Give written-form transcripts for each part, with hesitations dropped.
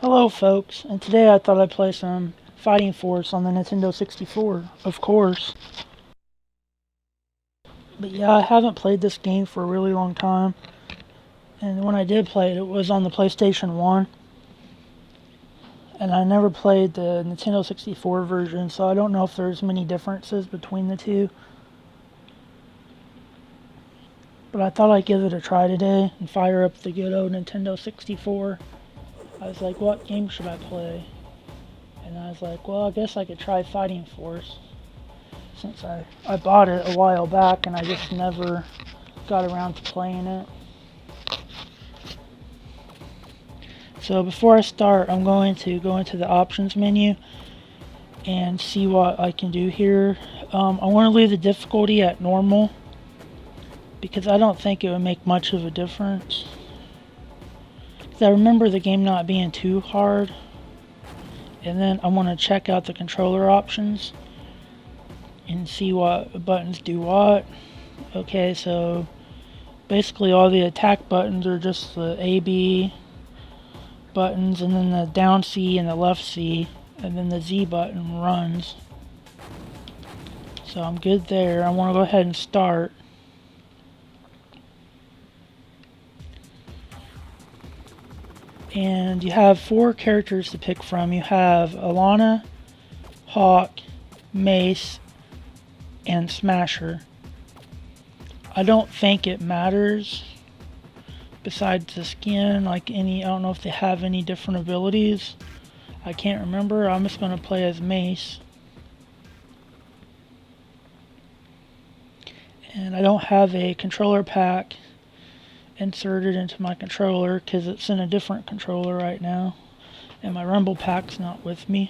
Hello folks, and today I thought I'd play some Fighting Force on the Nintendo 64, of course. But yeah, I haven't played this game for a really long time, and when I did play it, it was on the PlayStation 1, and I never played the Nintendo 64 version, so I don't know if there's many differences between the two. But I thought I'd give it a try today and fire up the good old Nintendo 64. I was like, what game should I play? And I was like, well, I guess I could try Fighting Force, since I bought it a while back and I just never got around to playing it. So before I start, I'm going to go into the options menu and see what I can do here. I want to leave the difficulty at normal because I don't think it would make much of a difference. Because I remember the game not being too hard. And then I want to check out the controller options and see what buttons do what. Okay, so basically all the attack buttons are just the A, B buttons, and then the down C and the left C, and then the Z button runs. So I'm good there. I want to go ahead and start. And you have 4 characters to pick from. You have Alana, Hawk, Mace, and Smasher. I don't think it matters besides the skin, I don't know if they have any different abilities. I can't remember. I'm just going to play as Mace. And I don't have a controller pack inserted into my controller because it's in a different controller right now. And my Rumble pack's not with me.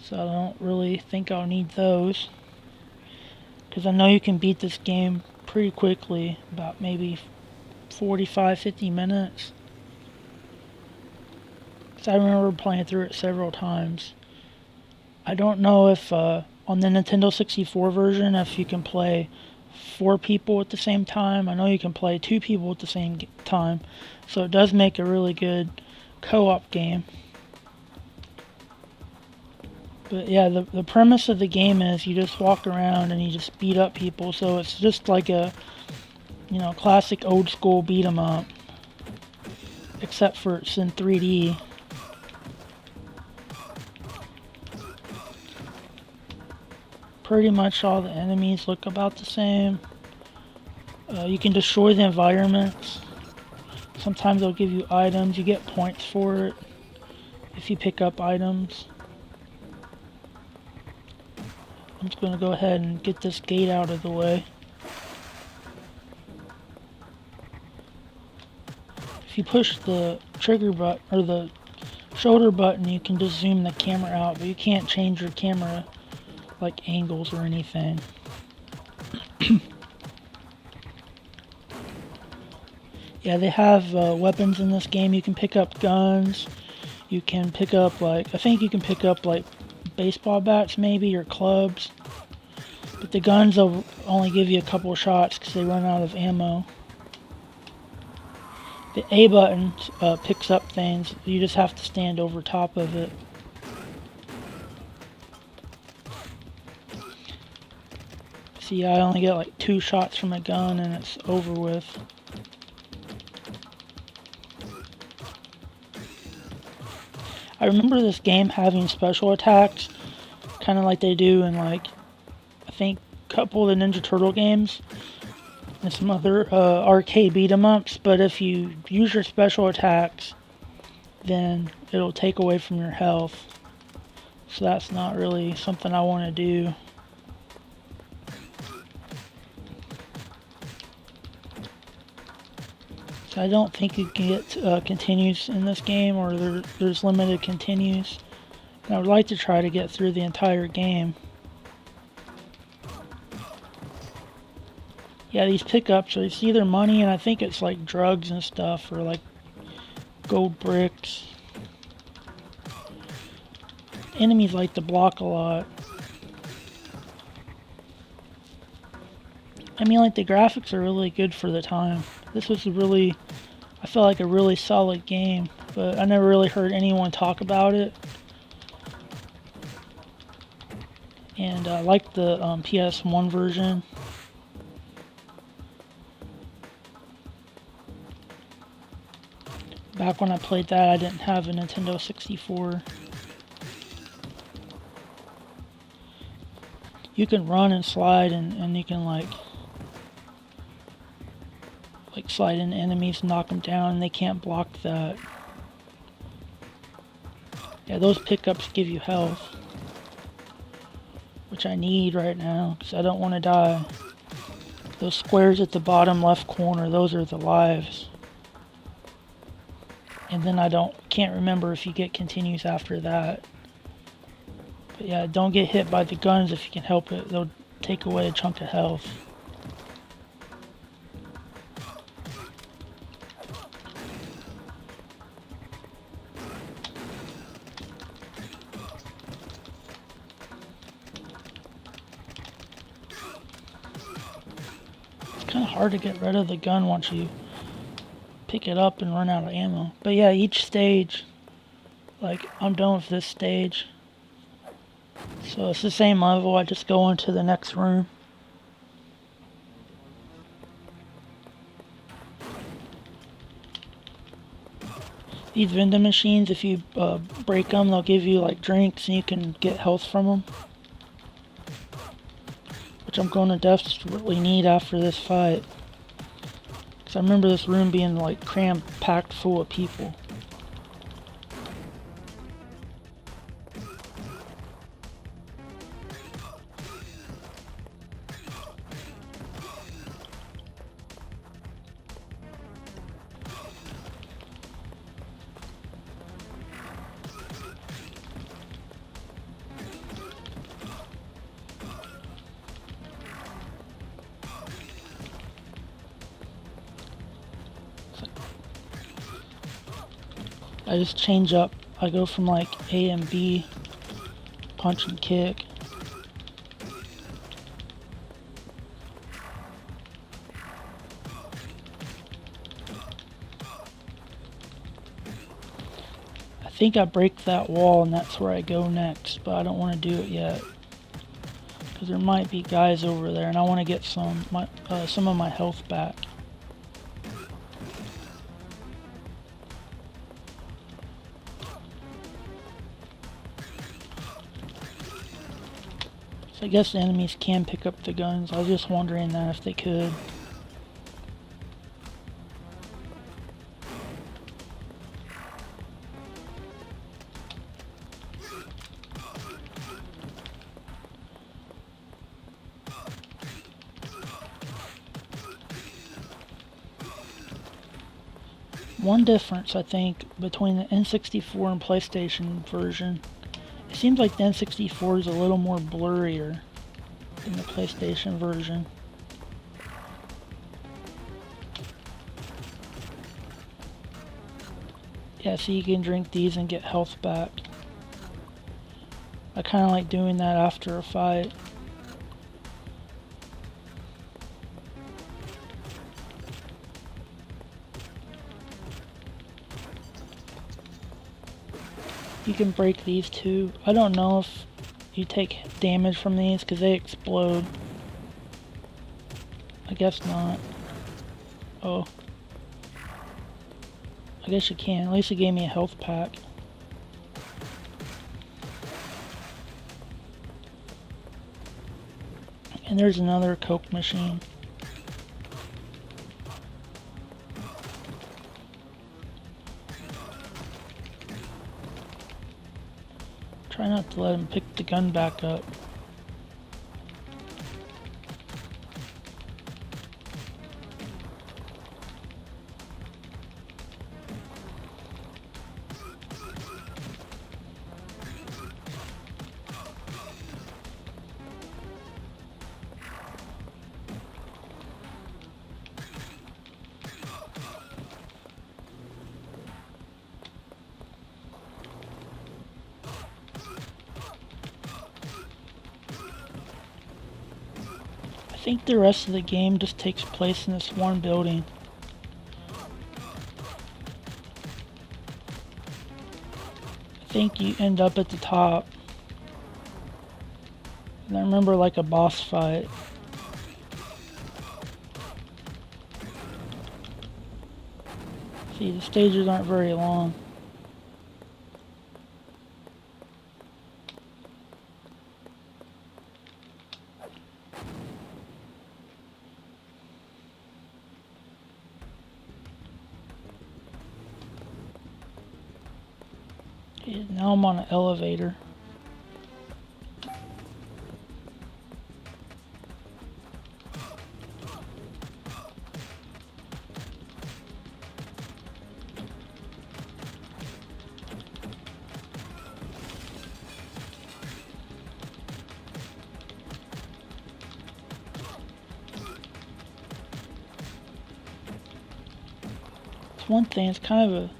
So I don't really think I'll need those. Because I know you can beat this game pretty quickly, about maybe 45-50 minutes. Because I remember playing through it several times. I don't know if on the Nintendo 64 version if you can play 4 people at the same time. I know you can play 2 people at the same time, so it does make a really good co-op game. But yeah, the premise of the game is you just walk around and you just beat up people, so it's just like a, classic old school beat 'em up, except for it's in 3D. Pretty much all the enemies look about the same. You can destroy the environments. Sometimes they'll give you items. You get points for it if you pick up items. I'm just going to go ahead and get this gate out of the way. If you push the trigger button or the shoulder button, you can just zoom the camera out, but you can't change your camera like angles or anything. Yeah, they have weapons in this game. You can pick up guns. You can pick up I think you can pick up baseball bats maybe, or clubs. But the guns will only give you a couple of shots because they run out of ammo. The A button picks up things. You just have to stand over top of it. See, I only get 2 shots from a gun and it's over with. I remember this game having special attacks, kind of like they do in I think a couple of the Ninja Turtle games and some other arcade beat 'em ups. But if you use your special attacks, then it'll take away from your health. So that's not really something I want to do. I don't think you can get continues in this game, or there's limited continues. And I would like to try to get through the entire game. Yeah, these pickups, it's either money and I think it's drugs and stuff, or gold bricks. Enemies like to block a lot. I mean, the graphics are really good for the time. This was a really I felt like a really solid game, but I never really heard anyone talk about it. And I like the PS1 version. Back when I played that, I didn't have a Nintendo 64. You can run and slide, and you can like slide into enemies, knock them down, and they can't block that. Yeah, those pickups give you health, which I need right now because I don't want to die. Those squares at the bottom left corner, those are the lives. And then can't remember if you get continues after that. But yeah, don't get hit by the guns if you can help it. They'll take away a chunk of health. It's kind of hard to get rid of the gun once you pick it up and run out of ammo. But yeah, each stage, like I'm done with this stage. So it's the same level, I just go into the next room. These vending machines, if you break them, they'll give you like drinks and you can get health from them. Which I'm going to desperately need after this fight. Because I remember this room being like crammed, packed full of people. I just change up. I go from like A and B, punch and kick. I think I break that wall and that's where I go next, but I don't want to do it yet. Because there might be guys over there and I want to get some of my health back. So I guess the enemies can pick up the guns. I was just wondering that if they could. One difference, I think, between the N64 and PlayStation version, it seems like the N64 is a little more blurrier than the PlayStation version. Yeah, so you can drink these and get health back. I kind of like doing that after a fight. You can break these too. I don't know if you take damage from these because they explode. I guess not. Oh. I guess you can. At least it gave me a health pack. And there's another Coke machine. Try not to let him pick the gun back up. I think the rest of the game just takes place in this one building. think you end up at the top. And I remember like a boss fight. See, the stages aren't very long. Okay, now I'm on an elevator. It's one thing, it's kind of a,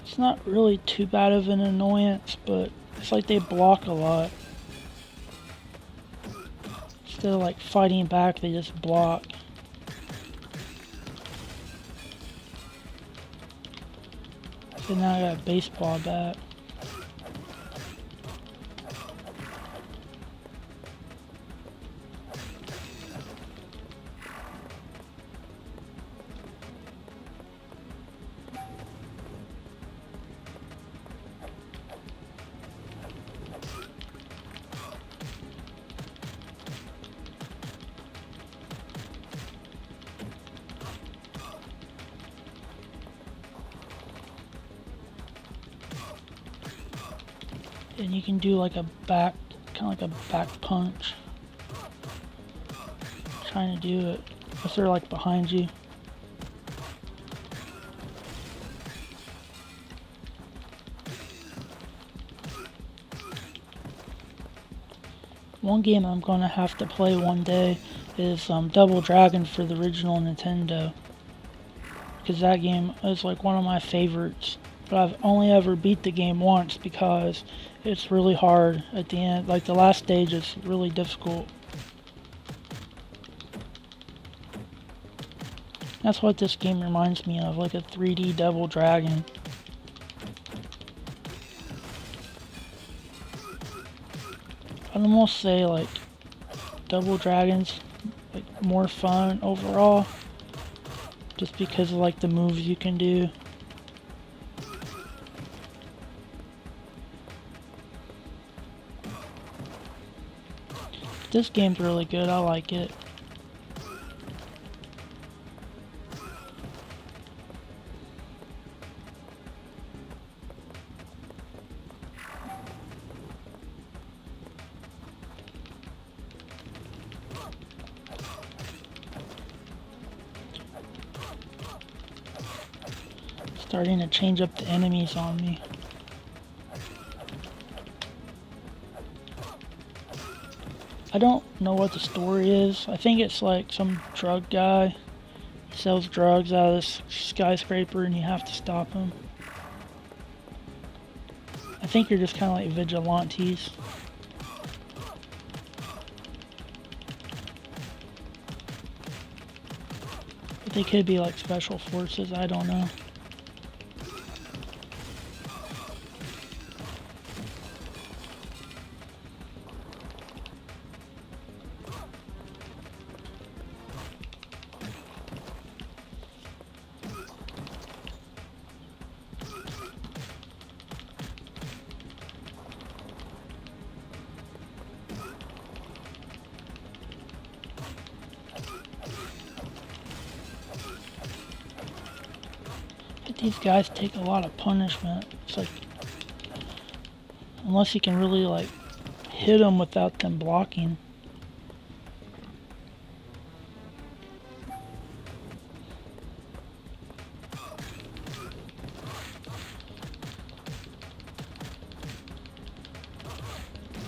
it's not really too bad of an annoyance, but it's like they block a lot. Instead of like fighting back, they just block. So now I got a baseball bat. And you can do like a back, kind of like a back punch. Trying to do it if they're like behind you. One game I'm gonna have to play one day is Double Dragon for the original Nintendo. Because that game is like one of my favorites. But I've only ever beat the game once because it's really hard at the end. Like the last stage is really difficult. That's what this game reminds me of, like a 3D Double Dragon. I'd almost say like Double Dragon's like more fun overall. Just because of like the moves you can do. This game's really good, I like it. Starting to change up the enemies on me. I don't know what the story is. I think it's like some drug guy. He sells drugs out of this skyscraper and you have to stop him. I think you're just kind of like vigilantes. But they could be like special forces, I don't know. These guys take a lot of punishment. It's like, unless you can really like hit them without them blocking.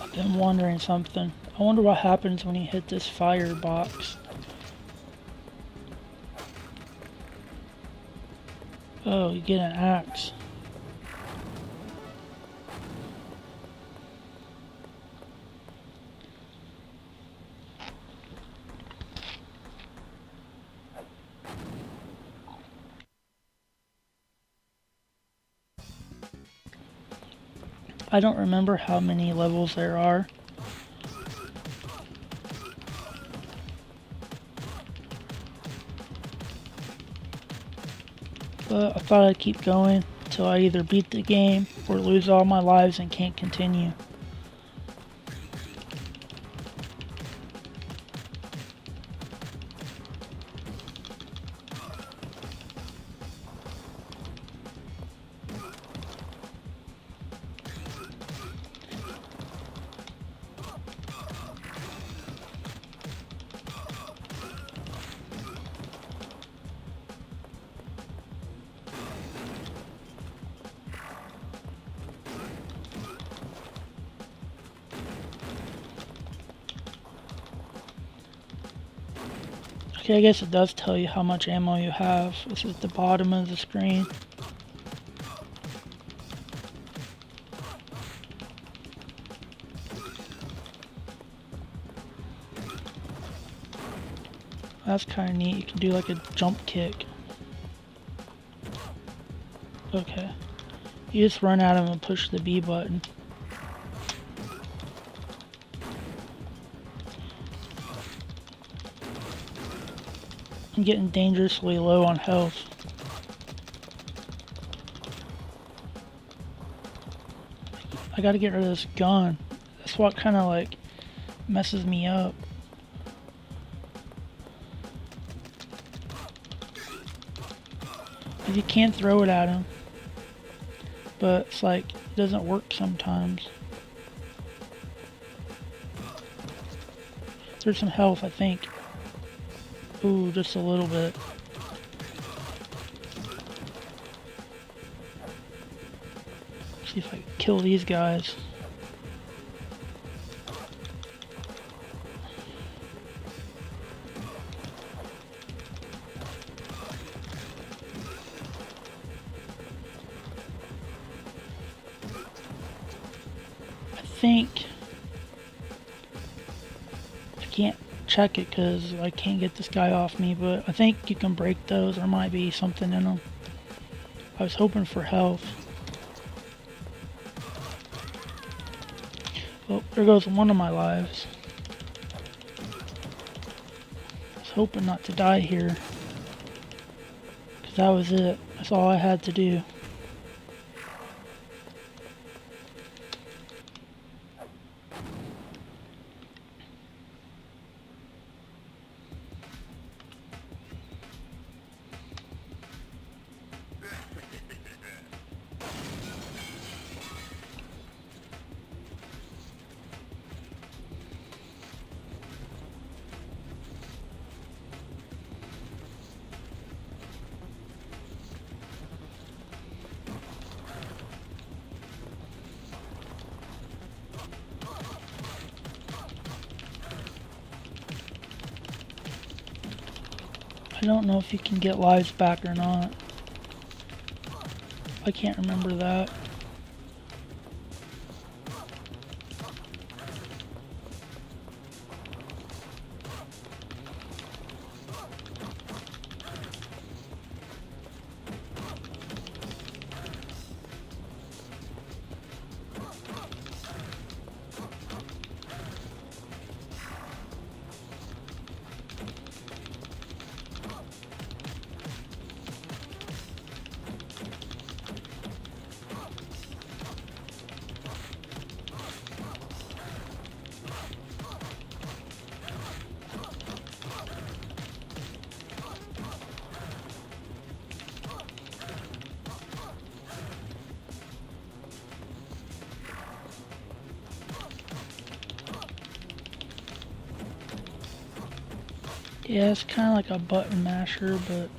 I've been wondering something. I wonder what happens when you hit this firebox. Oh, you get an axe. I don't remember how many levels there are. But I thought I'd keep going until I either beat the game or lose all my lives and can't continue. Okay, I guess it does tell you how much ammo you have. It's at the bottom of the screen. That's kind of neat. You can do like a jump kick. Okay. You just run at him and push the B button. I'm getting dangerously low on health. I gotta get rid of this gun. That's what kind of like messes me up. You can throw it at him, but it's like it doesn't work sometimes. There's some health, I think. Ooh, just a little bit. See if I can kill these guys. I think I can't check it because I can't get this guy off me, but I think you can break those. There might be something in them. I was hoping for health. Oh, there goes one of my lives. I was hoping not to die here, because that was it. That's all I had to do. I don't know if you can get lives back or not. I can't remember that. Yeah, it's kind of like a button masher, but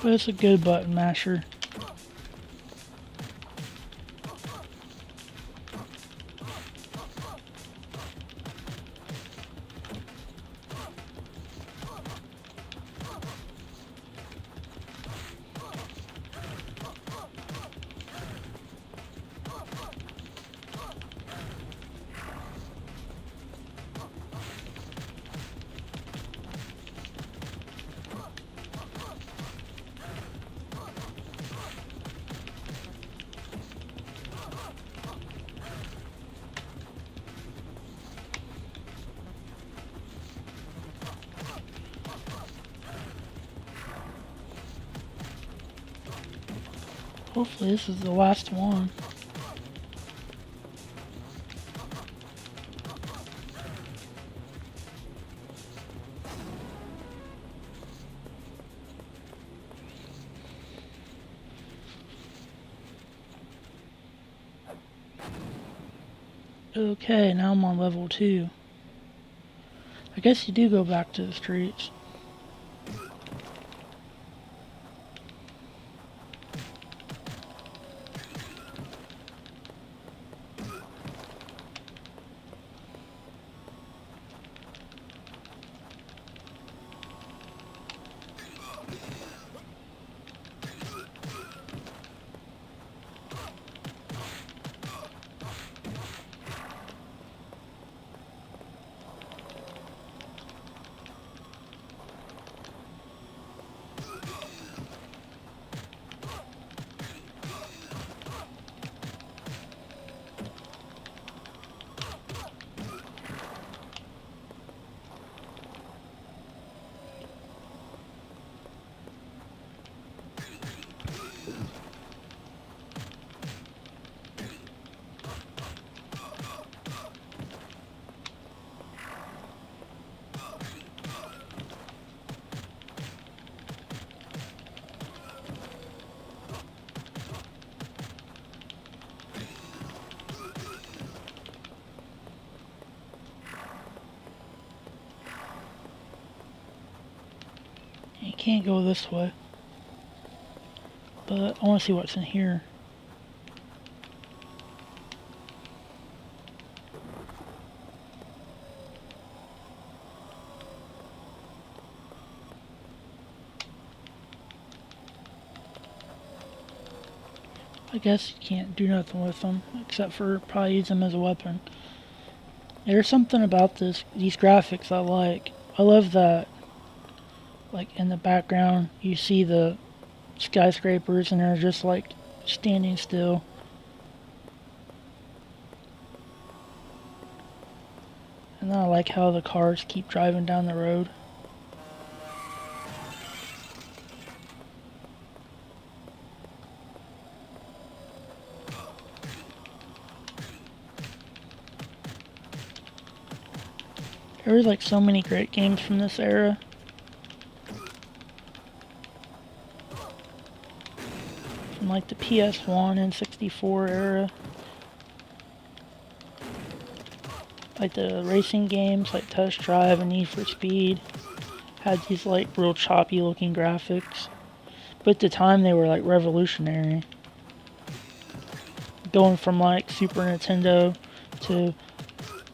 it's a good button masher. Hopefully this is the last one. Okay, now I'm on level 2. I guess you do go back to the streets. You can't go this way. But I want to see what's in here. I guess you can't do nothing with them, except for probably use them as a weapon. There's something about these graphics I like. I love that, like, in the background, you see the skyscrapers and they're just, like, standing still. And then I like how the cars keep driving down the road. There was like so many great games from this era. From like the PS1 and N64 era. Like the racing games like Test Drive and Need for Speed had these like real choppy looking graphics. But at the time they were like revolutionary. Going from like Super Nintendo to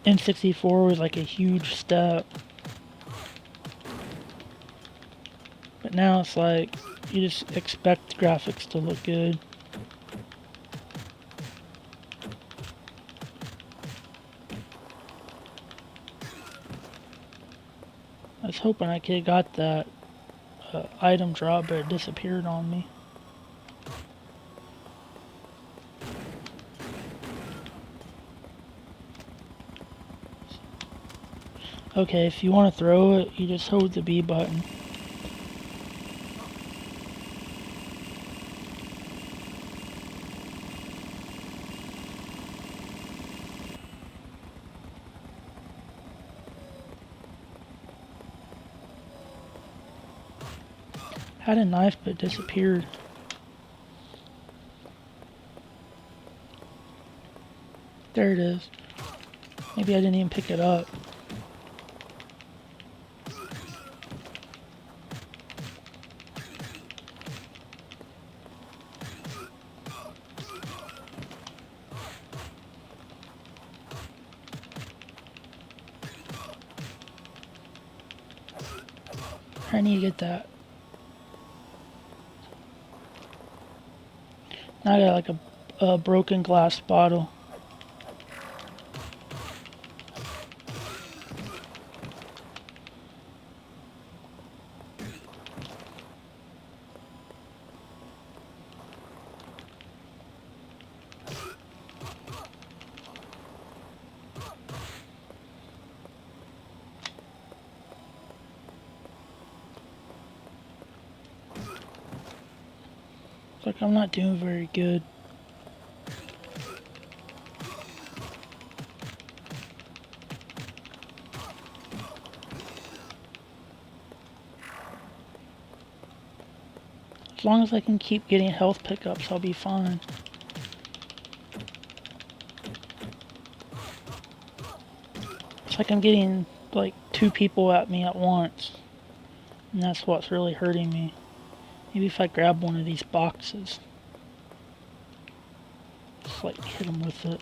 N64 was like a huge step. But now it's like you just expect graphics to look good. I was hoping I could have got that item drop, but it disappeared on me. Okay, if you want to throw it, you just hold the B button. Had a knife, but it disappeared. There it is. Maybe I didn't even pick it up. I need to get that. Now I got like a broken glass bottle. Looks like I'm not doing very good. As long as I can keep getting health pickups, I'll be fine. It's like I'm getting like 2 people at me at once. And that's what's really hurting me. Maybe if I grab one of these boxes. Just like hit them with it.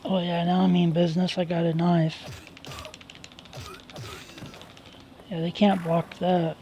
Oh yeah, now I mean business, I got a knife. Yeah, they can't block that.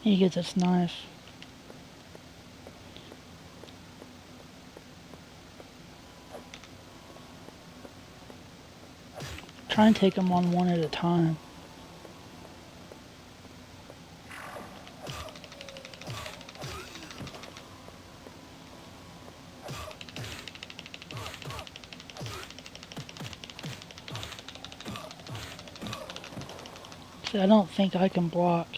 You get this knife. Try and take them on one at a time. See, I don't think I can block.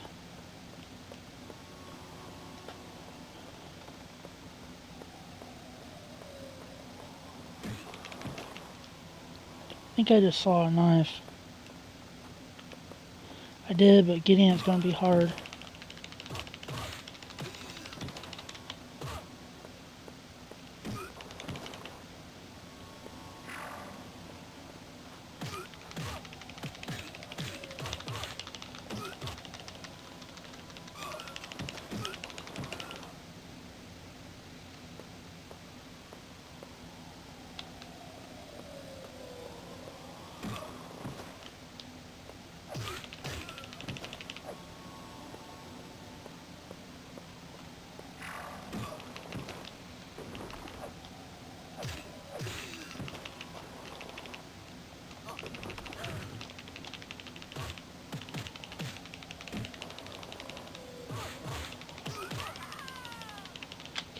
I think I just saw a knife. I did, but getting it's going to be hard.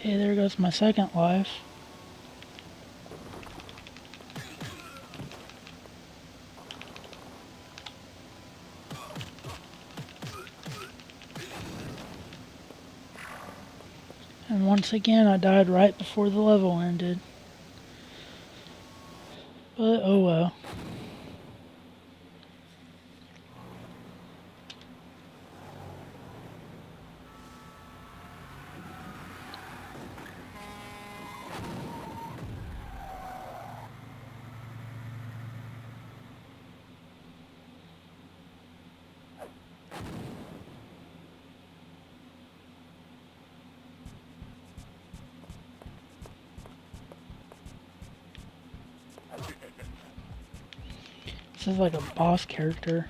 Okay, there goes my second life. And once again, I died right before the level ended. But oh well. This is like a boss character.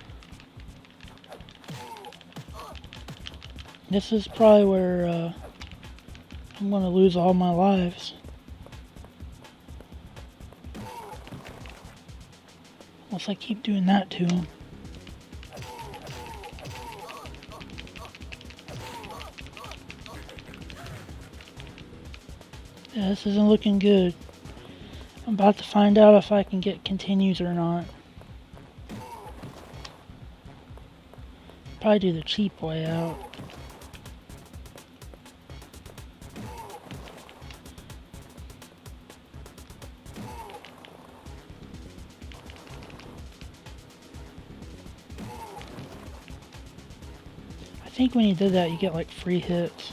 This is probably where I'm going to lose all my lives. Unless I keep doing that to him. Yeah, this isn't looking good. I'm about to find out if I can get continues or not. Probably do the cheap way out. I think when you did that, you get like free hits.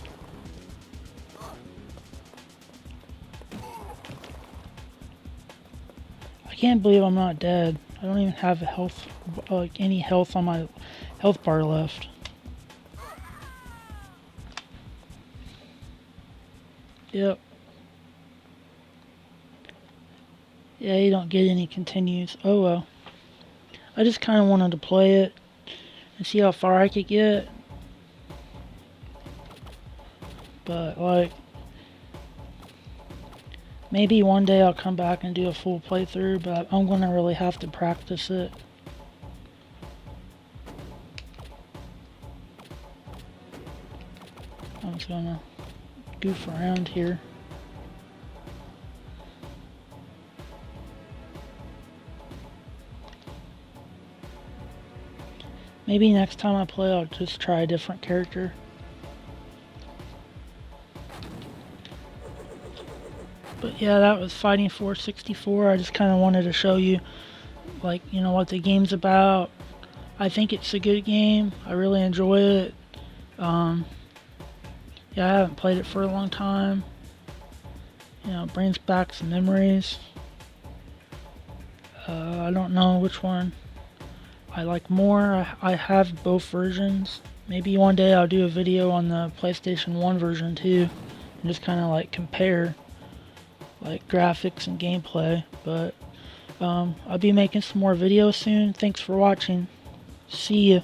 I can't believe I'm not dead. I don't even have health, like any health on my health bar left. Yep. Yeah, you don't get any continues. Oh well. I just kind of wanted to play it and see how far I could get. But like, maybe one day I'll come back and do a full playthrough, but I'm gonna really have to practice it. I'm just gonna goof around here. Maybe next time I play, I'll just try a different character. But yeah, that was Fighting Force 64. I just kind of wanted to show you, like, you know, what the game's about. I think it's a good game. I really enjoy it. Yeah, I haven't played it for a long time. You know, it brings back some memories. I don't know which one I like more. I have both versions. Maybe one day I'll do a video on the PlayStation 1 version too, and just kind of like compare like graphics and gameplay. But I'll be making some more videos soon. Thanks for watching. See ya.